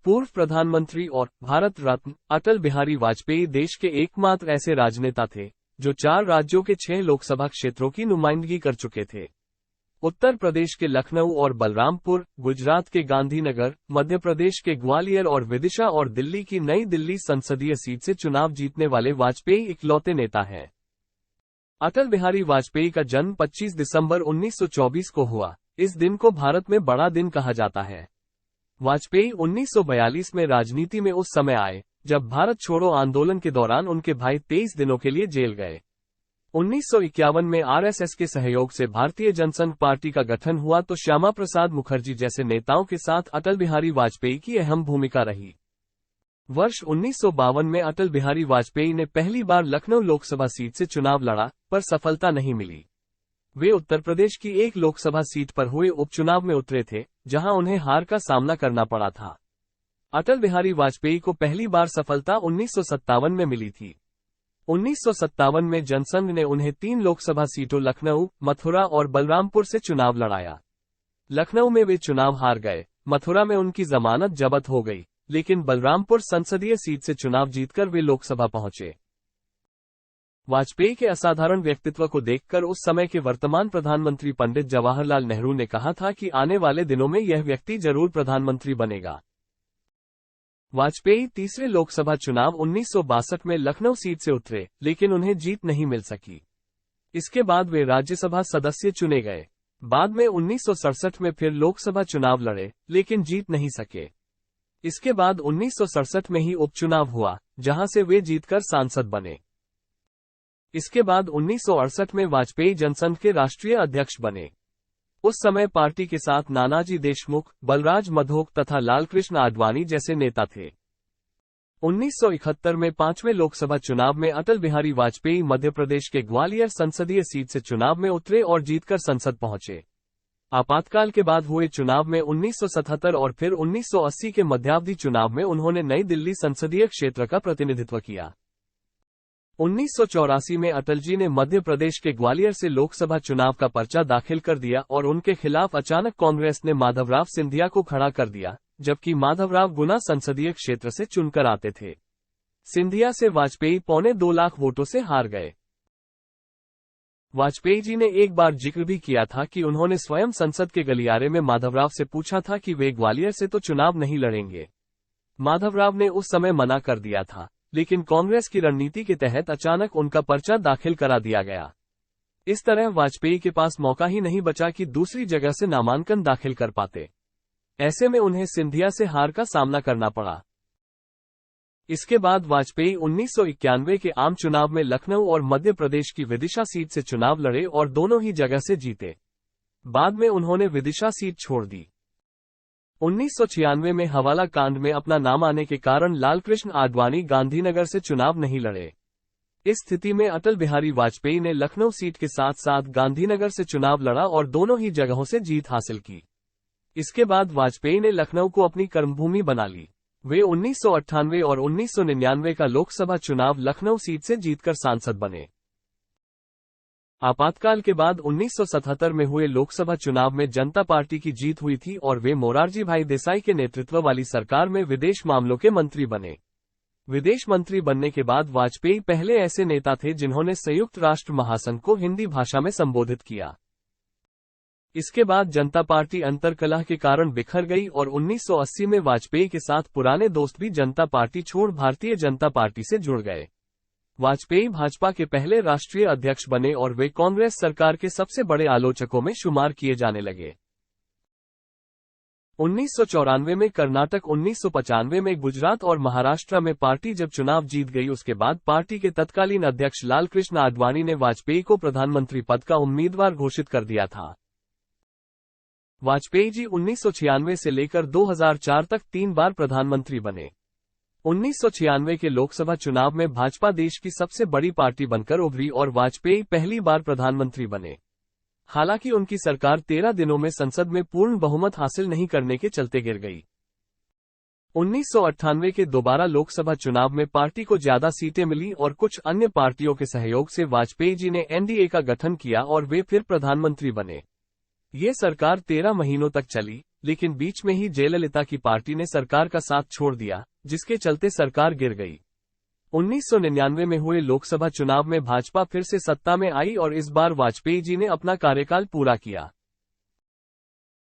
पूर्व प्रधानमंत्री और भारत रत्न अटल बिहारी वाजपेयी देश के एकमात्र ऐसे राजनेता थे जो 4 राज्यों के 6 लोकसभा क्षेत्रों की नुमाइंदगी कर चुके थे। उत्तर प्रदेश के लखनऊ और बलरामपुर, गुजरात के गांधीनगर, मध्य प्रदेश के ग्वालियर और विदिशा और दिल्ली की नई दिल्ली संसदीय सीट से चुनाव जीतने वाले वाजपेयी इकलौते नेता हैं। अटल बिहारी वाजपेयी का जन्म 25 दिसंबर 1924 को हुआ। इस दिन को भारत में बड़ा दिन कहा जाता है। वाजपेयी 1942 में राजनीति में उस समय आए जब भारत छोड़ो आंदोलन के दौरान उनके भाई 23 दिनों के लिए जेल गए। 1951 में आरएसएस के सहयोग से भारतीय जनसंघ पार्टी का गठन हुआ तो श्यामा प्रसाद मुखर्जी जैसे नेताओं के साथ अटल बिहारी वाजपेयी की अहम भूमिका रही। वर्ष 1952 में अटल बिहारी वाजपेयी ने पहली बार लखनऊ लोकसभा सीट से चुनाव लड़ा, पर सफलता नहीं मिली। वे उत्तर प्रदेश की एक लोकसभा सीट पर हुए उपचुनाव में उतरे थे, जहां उन्हें हार का सामना करना पड़ा था। अटल बिहारी वाजपेयी को पहली बार सफलता 1957 में मिली थी। 1957 में जनसंघ ने उन्हें 3 लोकसभा सीटों लखनऊ, मथुरा और बलरामपुर से चुनाव लड़ाया। लखनऊ में वे चुनाव हार गए, मथुरा में उनकी जमानत जब्त हो गई, लेकिन बलरामपुर संसदीय सीट से चुनाव जीतकर वे लोकसभा पहुंचे। वाजपेयी के असाधारण व्यक्तित्व को देखकर उस समय के वर्तमान प्रधानमंत्री पंडित जवाहरलाल नेहरू ने कहा था कि आने वाले दिनों में यह व्यक्ति जरूर प्रधानमंत्री बनेगा। वाजपेयी तीसरे लोकसभा चुनाव 1962 में लखनऊ सीट से उतरे, लेकिन उन्हें जीत नहीं मिल सकी। इसके बाद वे राज्यसभा सदस्य चुने गए। बाद में 1967 में फिर लोकसभा चुनाव लड़े, लेकिन जीत नहीं सके। इसके बाद 1967 में ही उपचुनाव हुआ, जहां से वे जीतकर सांसद बने। इसके बाद 1968 में वाजपेयी जनसंघ के राष्ट्रीय अध्यक्ष बने। उस समय पार्टी के साथ नानाजी देशमुख, बलराज मधोक तथा लालकृष्ण आडवाणी जैसे नेता थे। 1971 में 5वें लोकसभा चुनाव में अटल बिहारी वाजपेयी मध्य प्रदेश के ग्वालियर संसदीय सीट से चुनाव में उतरे और जीतकर संसद पहुंचे। आपातकाल के बाद हुए चुनाव में 1977 और फिर 1980 के मध्यावधि चुनाव में उन्होंने नई दिल्ली संसदीय क्षेत्र का प्रतिनिधित्व किया। 1984 में अटल जी ने मध्य प्रदेश के ग्वालियर से लोकसभा चुनाव का पर्चा दाखिल कर दिया और उनके खिलाफ अचानक कांग्रेस ने माधवराव सिंधिया को खड़ा कर दिया, जबकि माधवराव गुना संसदीय क्षेत्र से चुनकर आते थे। सिंधिया से वाजपेयी 2.25 लाख वोटों से हार गए। वाजपेयी जी ने एक बार जिक्र भी किया था कि उन्होंने स्वयं संसद के गलियारे में माधवराव से पूछा था कि वे ग्वालियर से तो चुनाव नहीं लड़ेंगे। माधवराव ने उस समय मना कर दिया था, लेकिन कांग्रेस की रणनीति के तहत अचानक उनका पर्चा दाखिल करा दिया गया। इस तरह वाजपेयी के पास मौका ही नहीं बचा कि दूसरी जगह से नामांकन दाखिल कर पाते। ऐसे में उन्हें सिंधिया से हार का सामना करना पड़ा। इसके बाद वाजपेयी 1991 के आम चुनाव में लखनऊ और मध्य प्रदेश की विदिशा सीट से चुनाव लड़े और दोनों ही जगह से जीते। बाद में उन्होंने विदिशा सीट छोड़ दी। 1996 में हवाला कांड में अपना नाम आने के कारण लालकृष्ण आडवाणी गांधीनगर से चुनाव नहीं लड़े। इस स्थिति में अटल बिहारी वाजपेयी ने लखनऊ सीट के साथ साथ गांधीनगर से चुनाव लड़ा और दोनों ही जगहों से जीत हासिल की। इसके बाद वाजपेयी ने लखनऊ को अपनी कर्मभूमि बना ली। वे 1998 और 1999 का लोकसभा चुनाव लखनऊ सीट से जीतकर सांसद बने। आपातकाल के बाद 1977 में हुए लोकसभा चुनाव में जनता पार्टी की जीत हुई थी और वे मोरारजी भाई देसाई के नेतृत्व वाली सरकार में विदेश मामलों के मंत्री बने। विदेश मंत्री बनने के बाद वाजपेयी पहले ऐसे नेता थे जिन्होंने संयुक्त राष्ट्र महासंघ को हिंदी भाषा में संबोधित किया। इसके बाद जनता पार्टी अंतर्कलह के कारण बिखर गई और 1980 में वाजपेयी के साथ पुराने दोस्त भी जनता पार्टी छोड़ भारतीय जनता पार्टी से जुड़ गए। वाजपेयी भाजपा के पहले राष्ट्रीय अध्यक्ष बने और वे कांग्रेस सरकार के सबसे बड़े आलोचकों में शुमार किए जाने लगे। 1994 में कर्नाटक, 1995 में गुजरात और महाराष्ट्र में पार्टी जब चुनाव जीत गई, उसके बाद पार्टी के तत्कालीन अध्यक्ष लालकृष्ण आडवाणी ने वाजपेयी को प्रधानमंत्री पद का उम्मीदवार घोषित कर दिया था। वाजपेयी जी 1996 से लेकर 2004 तक 3 बार प्रधानमंत्री बने। 1996 के लोकसभा चुनाव में भाजपा देश की सबसे बड़ी पार्टी बनकर उभरी और वाजपेयी पहली बार प्रधानमंत्री बने। हालांकि उनकी सरकार 13 दिनों में संसद में पूर्ण बहुमत हासिल नहीं करने के चलते गिर गई। 1998 के दोबारा लोकसभा चुनाव में पार्टी को ज्यादा सीटें मिली और कुछ अन्य पार्टियों के सहयोग से वाजपेयी जी ने एनडीए का गठन किया और वे फिर प्रधानमंत्री बने। ये सरकार 13 महीनों तक चली, लेकिन बीच में ही जयललिता की पार्टी ने सरकार का साथ छोड़ दिया, जिसके चलते सरकार गिर गई। 1999 में हुए लोकसभा चुनाव में भाजपा फिर से सत्ता में आई और इस बार वाजपेयी जी ने अपना कार्यकाल पूरा किया।